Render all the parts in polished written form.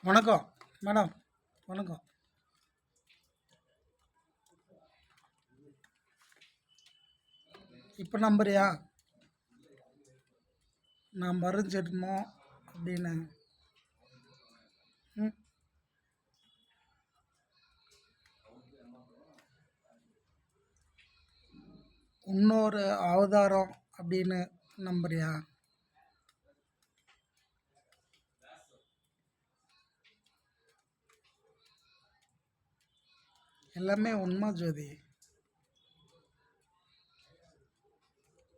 வணக்கம் மேடம். வணக்கம். இப்போ நம்புறியா நான் மறைஞ்சிடணுமோ அப்படின்னு? ம். இன்னொரு அவதாரம் அப்படின்னு நம்புறியா? எல்லாமே உண்மை ஜோதி.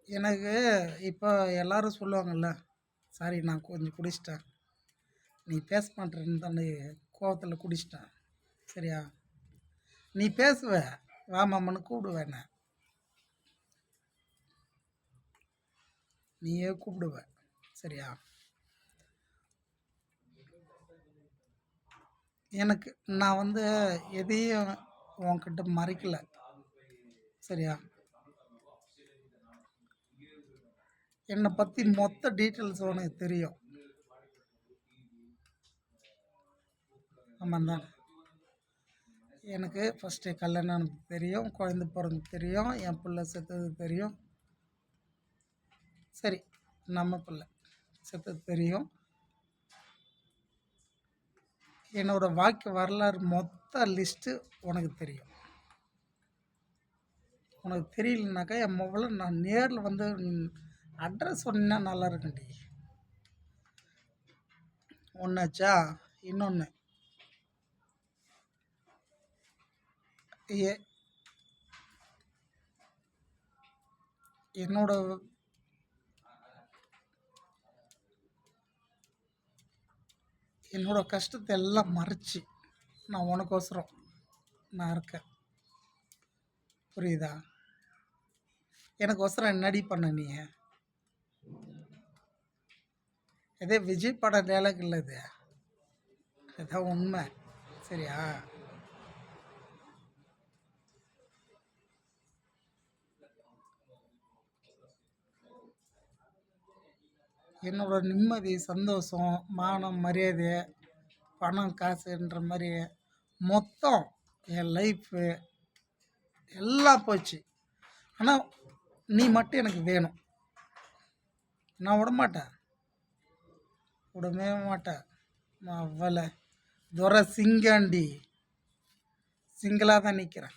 எனக்கு இப்போ எல்லாரும் சொல்லுவாங்கல்ல, சாரி நான் கொஞ்சம் குடிச்சிட்டேன், நீ பேச மாட்டேன்னு தானே கோவத்தில் குடிச்சிட்டேன். சரியா? நீ பேசுவ, வா மாமன்னு கூப்பிடுவேன், நீயே கூப்பிடுவ. சரியா? எனக்கு நான் வந்து எதையும் உன்கிட்ட மறைக்கல. சரியா? என்னை பற்றி மொத்த டீட்டெயில்ஸ் உனக்கு தெரியும். ஆமாம் தானே? எனக்கு ஃபஸ்ட்டு கல்யாணம் ஆனது தெரியும், குழந்த பிறந்து தெரியும், என் பிள்ளை செத்தது தெரியும். சரி, நம்ம பிள்ளை செத்தது தெரியும். என்னோடய வாழ்க்கை வரலாறு மொத்த லிஸ்ட்டு உனக்கு தெரியும். உனக்கு தெரியலனாக்கா என் மொபைலில் நான் நேரில் வந்து அட்ரஸ் சொன்னா நல்லா இருக்குண்டி. ஒன்றாச்சா? இன்னொன்று, என்னோட என்னோட கஷ்டத்தை எல்லாம் மறைச்சி நான் உனக்கோசரம் நான் இருக்கேன். புரியுதா? எனக்கோசரம் என்னடி பண்ண நீ? இதே விஜய் பட டேலாக் இல்லை, இது இதுதான் உண்மை. சரியா? என்னோட நிம்மதி, சந்தோஷம், மானம், மரியாதை, பணம், காசுன்ற மாதிரி மொத்தம் என் லைஃபு எல்லாம் போச்சு. ஆனால் நீ மட்டும் எனக்கு வேணும். நான் விடமாட்டேன், விடவே மாட்டேன். நான் அவளை துரை சிங்காண்டி சிங்கிளாக தான் நிற்கிறேன்.